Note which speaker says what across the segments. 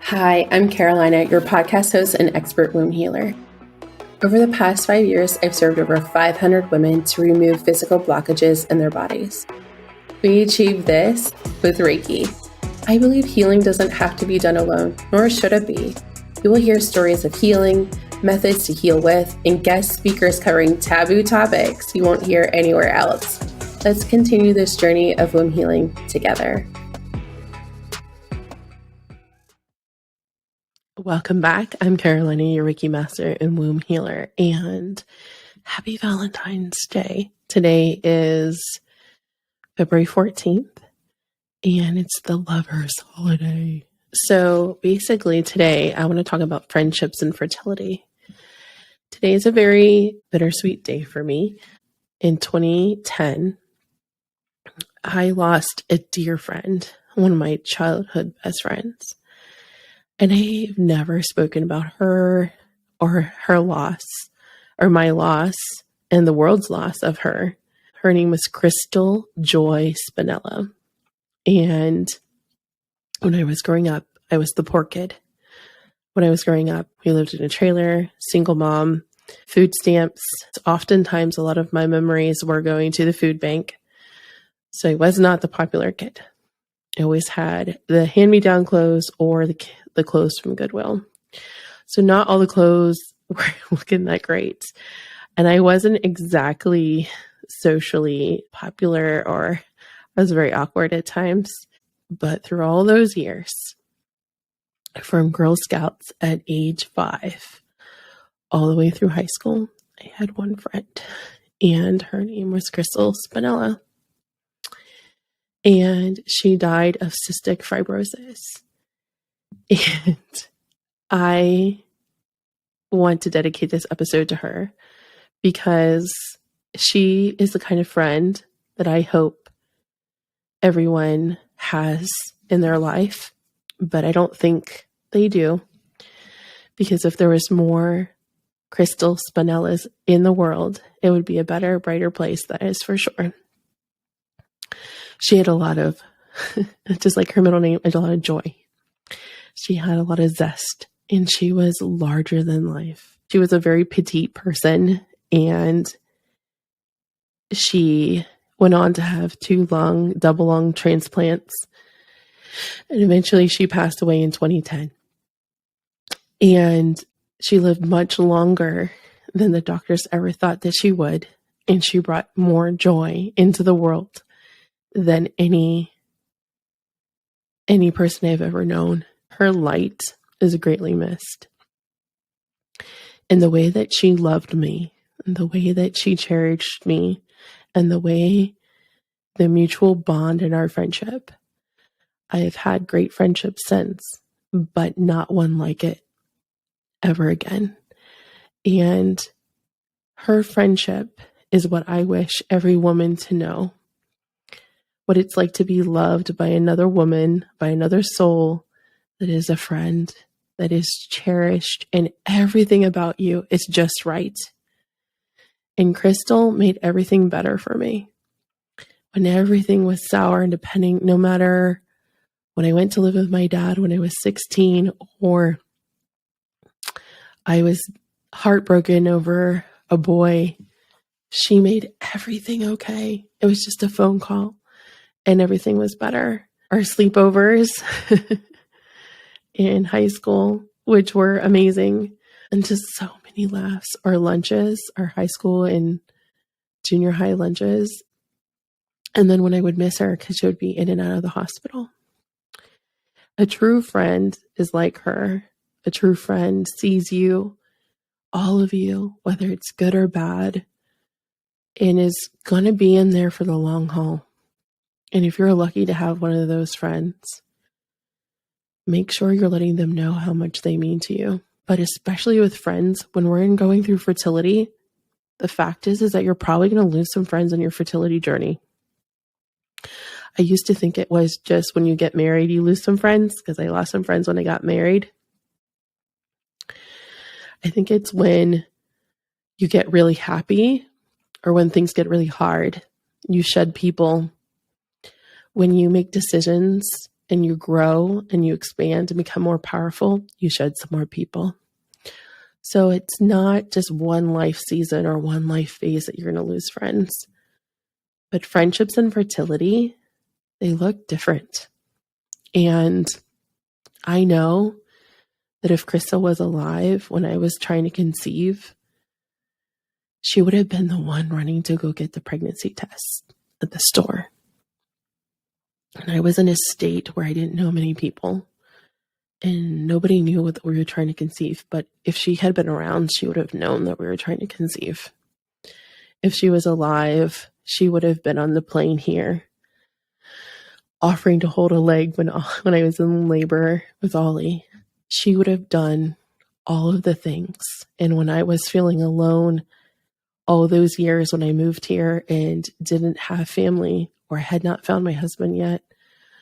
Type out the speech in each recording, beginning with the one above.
Speaker 1: Hi, I'm Carolina, your podcast host and expert womb healer. Over the past 5 years, I've served over 500 women to remove physical blockages in their bodies. We achieve this with Reiki. I believe healing doesn't have to be done alone, nor should it be. You will hear stories of healing, methods to heal with, and guest speakers covering taboo topics you won't hear anywhere else. Let's continue this journey of womb healing together. Welcome back. I'm Carolina, your Reiki master and womb healer, and happy Valentine's Day. Today is February 14th, and it's the lover's holiday. So basically today, I want to talk about friendships and fertility. Today is a very bittersweet day for me. In 2010, I lost a dear friend, one of my childhood best friends. And I've never spoken about her or her loss or my loss and the world's loss of her. Her name was Crystal Joy Spinella. And when I was growing up, I was the poor kid. When I was growing up, we lived in a trailer, single mom, food stamps. Oftentimes, a lot of my memories were going to the food bank. So I was not the popular kid. I always had the hand-me-down clothes or the clothes from Goodwill. So not all the clothes were looking that great. And I wasn't exactly socially popular, or I was very awkward at times. But through all those years, from Girl Scouts at age 5, all the way through high school, I had one friend, and her name was Crystal Spinella. And she died of cystic fibrosis. And I want to dedicate this episode to her because she is the kind of friend that I hope everyone has in their life, but I don't think they do. Because if there was more Crystal Spinellas in the world, it would be a better, brighter place, that is for sure. She had a lot of, just like her middle name, a lot of joy. She had a lot of zest, and she was larger than life. She was a very petite person, and she went on to have 2 double lung transplants, and eventually she passed away in 2010. And she lived much longer than the doctors ever thought that she would, and she brought more joy into the world than any person I've ever known. Her light is greatly missed. And the way that she loved me, and the way that she cherished me, and the way the mutual bond in our friendship. I have had great friendships since, but not one like it ever again. And her friendship is what I wish every woman to know. What it's like to be loved by another woman, by another soul that is a friend, that is cherished, and everything about you is just right. And Crystal made everything better for me. When everything was sour and depending, no matter when I went to live with my dad when I was 16, or I was heartbroken over a boy, she made everything okay. It was just a phone call and everything was better. Our sleepovers in high school, which were amazing, and just so many laughs. Our lunches, our high school and junior high lunches. And then when I would miss her because she would be in and out of the hospital. A true friend is like her. A true friend sees you, all of you, whether it's good or bad, and is going to be in there for the long haul. And if you're lucky to have one of those friends, make sure you're letting them know how much they mean to you. But especially with friends, when we're going through fertility, the fact is that you're probably going to lose some friends on your fertility journey. I used to think it was just when you get married, you lose some friends, because I lost some friends when I got married. I think it's when you get really happy or when things get really hard, you shed people. When you make decisions and you grow and you expand and become more powerful, you shed some more people. So it's not just one life season or one life phase that you're going to lose friends. But friendships and fertility, they look different. And I know that if Krista was alive when I was trying to conceive, she would have been the one running to go get the pregnancy test at the store. And I was in a state where I didn't know many people and nobody knew what we were trying to conceive. But if she had been around, she would have known that we were trying to conceive. If she was alive, she would have been on the plane here, offering to hold a leg when I was in labor with Ollie. She would have done all of the things. And when I was feeling alone, all those years when I moved here and didn't have family or had not found my husband yet,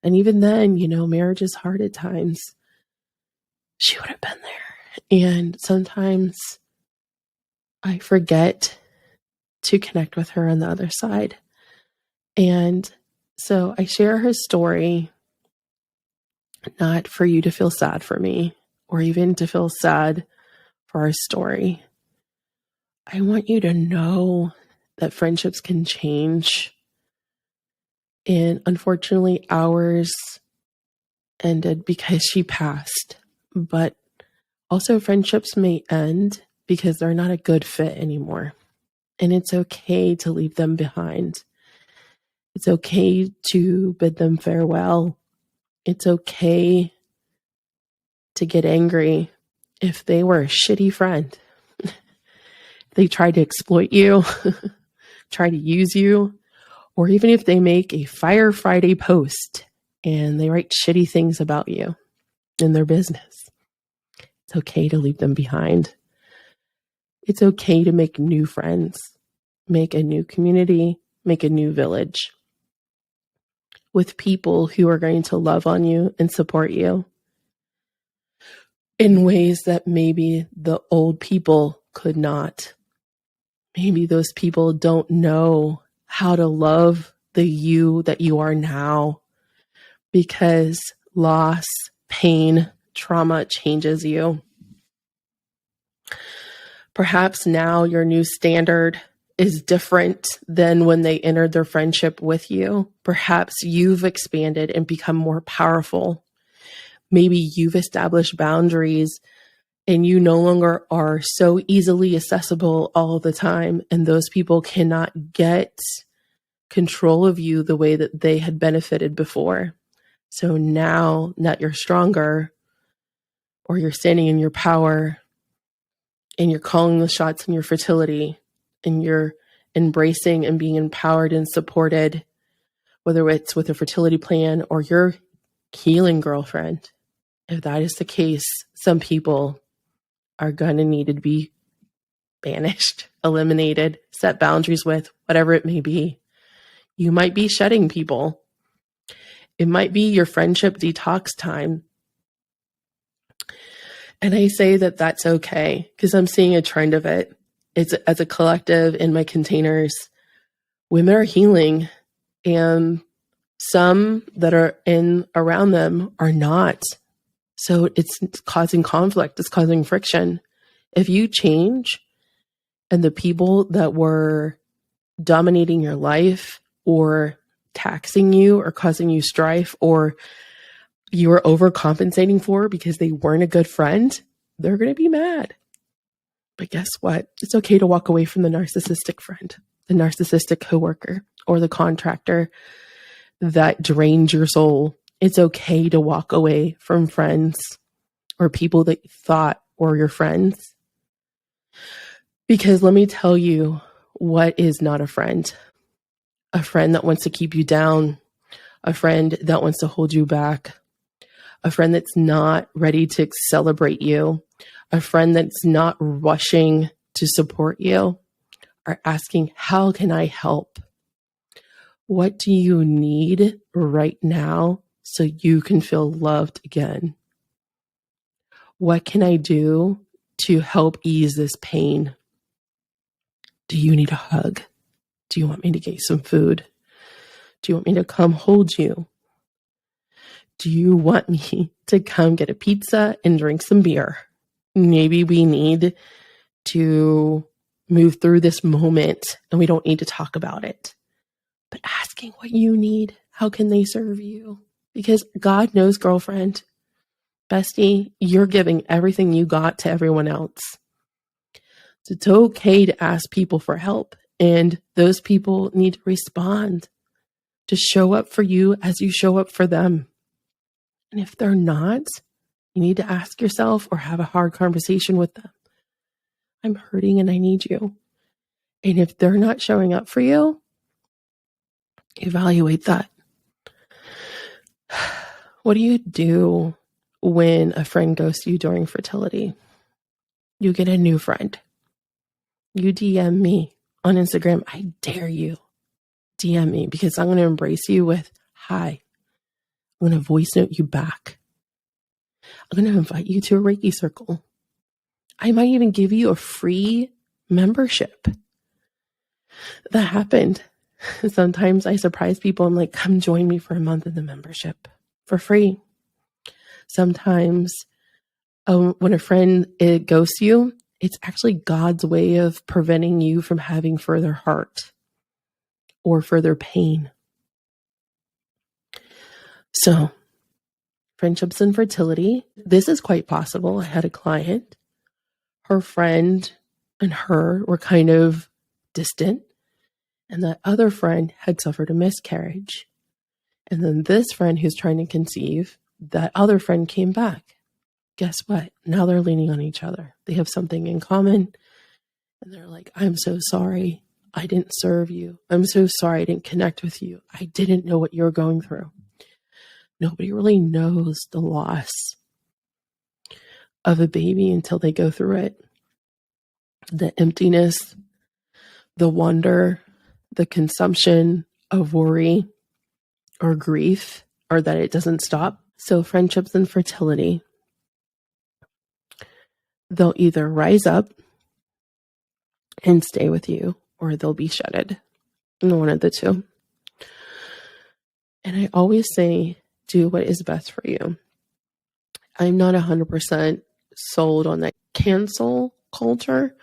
Speaker 1: and even then, marriage is hard at times, she would have been there. And sometimes I forget to connect with her on the other side. And so I share her story, not for you to feel sad for me or even to feel sad for our story. I want you to know that friendships can change. And unfortunately, ours ended because she passed. But also, friendships may end because they're not a good fit anymore. And it's okay to leave them behind. It's okay to bid them farewell. It's okay to get angry if they were a shitty friend. They tried to exploit you, try to use you, or even if they make a Fire Friday post and they write shitty things about you in their business. It's okay to leave them behind. It's okay to make new friends, make a new community, make a new village with people who are going to love on you and support you in ways that maybe the old people could not. Maybe those people don't know how to love the you that you are now because loss, pain, trauma changes you. Perhaps now your new standard is different than when they entered their friendship with you. Perhaps you've expanded and become more powerful. Maybe you've established boundaries and you no longer are so easily accessible all the time, and those people cannot get control of you the way that they had benefited before. So now that you're stronger, or you're standing in your power, and you're calling the shots in your fertility, and you're embracing and being empowered and supported, whether it's with a fertility plan or your healing girlfriend, if that is the case, some people are going to need to be banished, eliminated, set boundaries with, whatever it may be. You might be shedding people. It might be your friendship detox time. And I say that that's okay because I'm seeing a trend of it. It's as a collective in my containers, women are healing and some that are in around them are not. So it's causing conflict. It's causing friction. If you change and the people that were dominating your life or taxing you or causing you strife or you were overcompensating for because they weren't a good friend, they're going to be mad. But guess what? It's okay to walk away from the narcissistic friend, the narcissistic coworker, or the contractor that drained your soul. It's okay to walk away from friends or people that you thought were your friends. Because let me tell you what is not a friend. A friend that wants to keep you down, a friend that wants to hold you back, a friend that's not ready to celebrate you, a friend that's not rushing to support you, are asking, how can I help? What do you need right now so you can feel loved again? What can I do to help ease this pain? Do you need a hug? Do you want me to get you some food? Do you want me to come hold you? Do you want me to come get a pizza and drink some beer? Maybe we need to move through this moment and we don't need to talk about it. But asking what you need, how can they serve you? Because God knows, girlfriend, bestie, you're giving everything you got to everyone else. So it's okay to ask people for help, and those people need to respond, to show up for you as you show up for them. And if they're not, you need to ask yourself or have a hard conversation with them. I'm hurting and I need you. And if they're not showing up for you, evaluate that. What do you do when a friend ghosts you during fertility? You get a new friend. You DM me on Instagram. I dare you. DM me, because I'm going to embrace you with hi. I'm going to voice note you back. I'm going to invite you to a Reiki circle. I might even give you a free membership. That happened. Sometimes I surprise people. I'm like, come join me for a month in the membership for free. Sometimes when a friend ghosts you, it's actually God's way of preventing you from having further hurt or further pain. So, friendships and fertility, this is quite possible. I had a client, her friend and her were kind of distant, and that other friend had suffered a miscarriage. And then this friend who's trying to conceive, that other friend came back. Guess what? Now they're leaning on each other. They have something in common. And they're like, I'm so sorry I didn't serve you. I'm so sorry I didn't connect with you. I didn't know what you were going through. Nobody really knows the loss of a baby until they go through it. The emptiness, the wonder, the consumption of worry or grief, or that it doesn't stop. So friendships and fertility, they'll either rise up and stay with you, or they'll be shedded. One of the two. And I always say, do what is best for you. I'm not 100% sold on that cancel culture.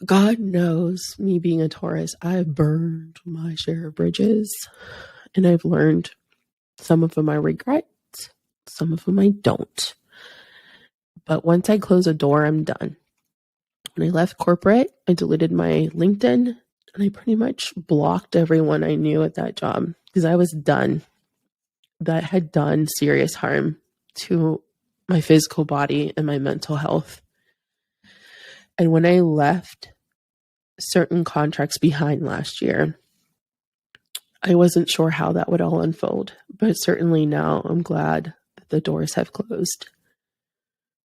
Speaker 1: God knows, me being a Taurus, I've burned my share of bridges, and I've learned some of them I regret, some of them I don't. But once I close a door, I'm done. When I left corporate, I deleted my LinkedIn, and I pretty much blocked everyone I knew at that job because I was done. That had done serious harm to my physical body and my mental health. And when I left certain contracts behind last year, I wasn't sure how that would all unfold, but certainly now I'm glad that the doors have closed,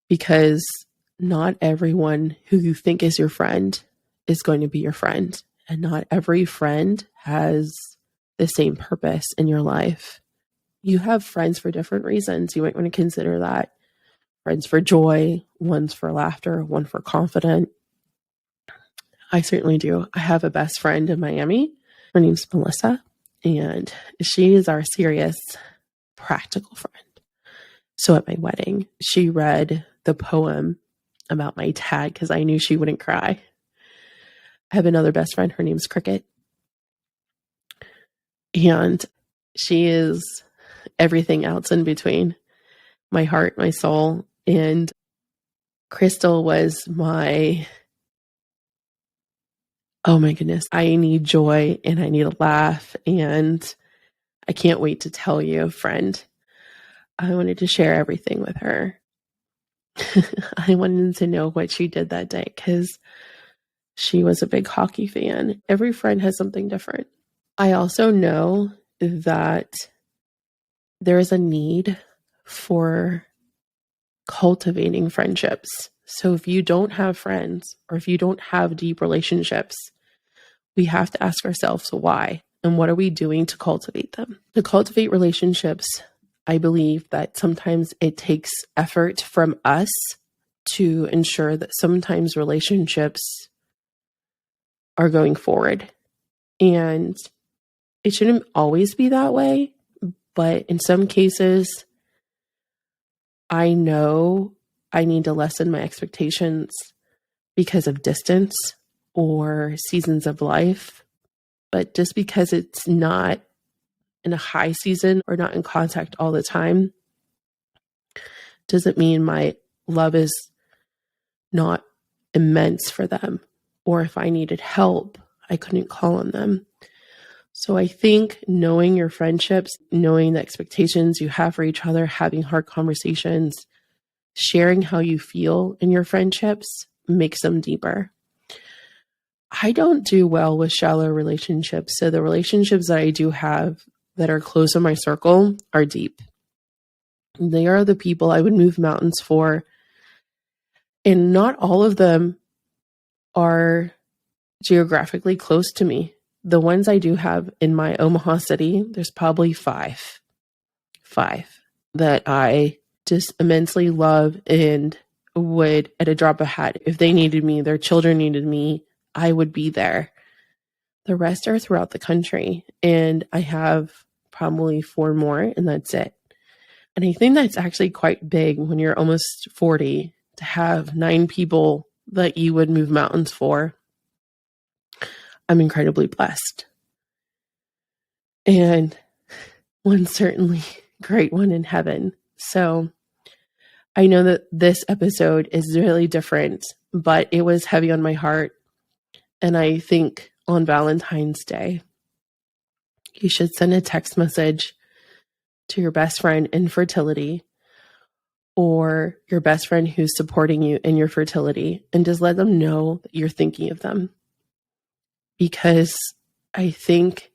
Speaker 1: because not everyone who you think is your friend is going to be your friend, and not every friend has the same purpose in your life. You have friends for different reasons. You might want to consider that. Friends for joy, one's for laughter, one for confident. I certainly do. I have a best friend in Miami. Her name's Melissa, and she is our serious, practical friend. So at my wedding, she read the poem about my tag because I knew she wouldn't cry. I have another best friend. Her name's Cricket. And she is everything else in between. My heart, my soul. And Crystal was my, oh my goodness, I need joy and I need a laugh. And I can't wait to tell you, friend. I wanted to share everything with her. I wanted to know what she did that day because she was a big hockey fan. Every friend has something different. I also know that there is a need for cultivating friendships. So if you don't have friends, or if you don't have deep relationships, we have to ask ourselves why, and what are we doing to cultivate them? To cultivate relationships, I believe that sometimes it takes effort from us to ensure that sometimes relationships are going forward. And it shouldn't always be that way, But in some cases, I know I need to lessen my expectations because of distance or seasons of life. But just because it's not in a high season or not in contact all the time, doesn't mean my love is not immense for them. Or if I needed help, I couldn't call on them. So I think knowing your friendships, knowing the expectations you have for each other, having hard conversations, sharing how you feel in your friendships makes them deeper. I don't do well with shallow relationships. So the relationships that I do have that are close in my circle are deep. They are the people I would move mountains for. And not all of them are geographically close to me. The ones I do have in my Omaha city, there's probably five that I just immensely love and would, at a drop of a hat, if they needed me, their children needed me, I would be there. The rest are throughout the country, and I have probably 4 more, and that's it. And I think that's actually quite big when you're almost 40 to have 9 people that you would move mountains for. I'm incredibly blessed. And one certainly great one in heaven. So I know that this episode is really different, but it was heavy on my heart. And I think on Valentine's Day, you should send a text message to your best friend in fertility or your best friend who's supporting you in your fertility, and just let them know that you're thinking of them. Because I think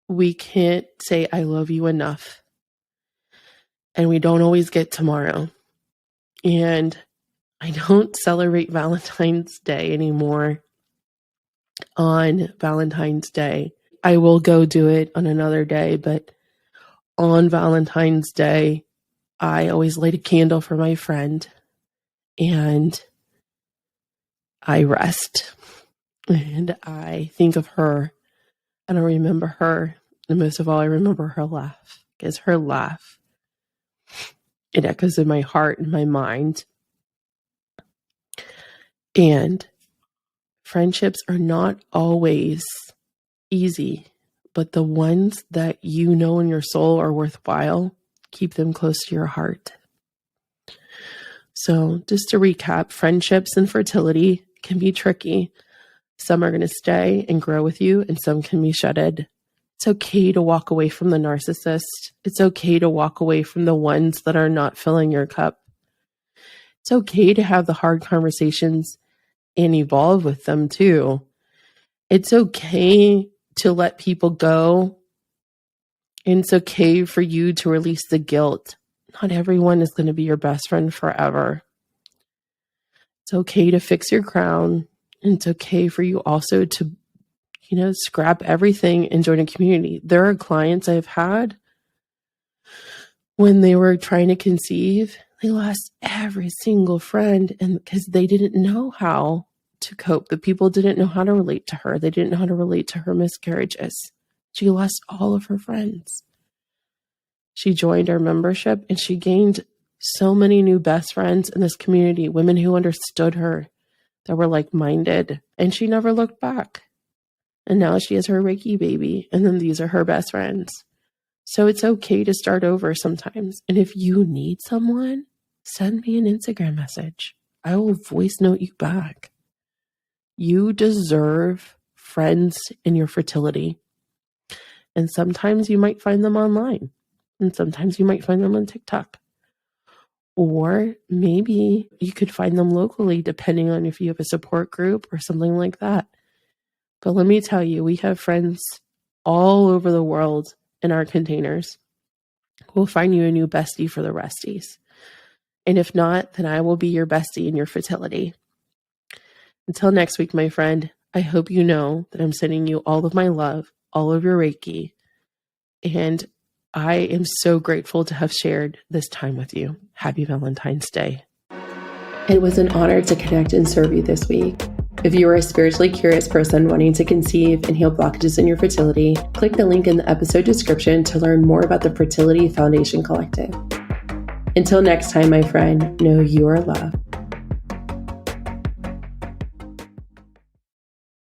Speaker 1: we can't say I love you enough, and we don't always get tomorrow. And I don't celebrate Valentine's Day anymore on Valentine's Day. I will go do it on another day, but on Valentine's Day, I always light a candle for my friend and I rest and I think of her and I remember her. And most of all, I remember her laugh, because her laugh, it echoes in my heart and my mind. And friendships are not always easy, but the ones that you know in your soul are worthwhile, keep them close to your heart. So just to recap, friendships and fertility can be tricky. Some are going to stay and grow with you, and some can be shedded. It's okay to walk away from the narcissist. It's okay to walk away from the ones that are not filling your cup. It's okay to have the hard conversations and evolve with them too. It's okay to let people go. And it's okay for you to release the guilt. Not everyone is going to be your best friend forever. It's okay to fix your crown. And it's okay for you also to, scrap everything and join a community. There are clients I've had when they were trying to conceive, they lost every single friend, and because they didn't know how to cope. The people didn't know how to relate to her. They didn't know how to relate to her miscarriages. She lost all of her friends. She joined our membership and she gained so many new best friends in this community, women who understood her, that were like-minded, and she never looked back. And now she has her Reiki baby, and then these are her best friends. So it's okay to start over sometimes. And if you need someone, send me an Instagram message. I will voice note you back. You deserve friends in your fertility. And sometimes you might find them online. And sometimes you might find them on TikTok. Or maybe you could find them locally, depending on if you have a support group or something like that. But let me tell you, we have friends all over the world in our containers. We'll find you a new bestie for the resties. And if not, then I will be your bestie in your fertility. Until next week, my friend, I hope you know that I'm sending you all of my love, all of your Reiki. And I am so grateful to have shared this time with you. Happy Valentine's Day. It was an honor to connect and serve you this week. If you are a spiritually curious person wanting to conceive and heal blockages in your fertility, click the link in the episode description to learn more about the Fertility Foundation Collective. Until next time, my friend, know you are loved.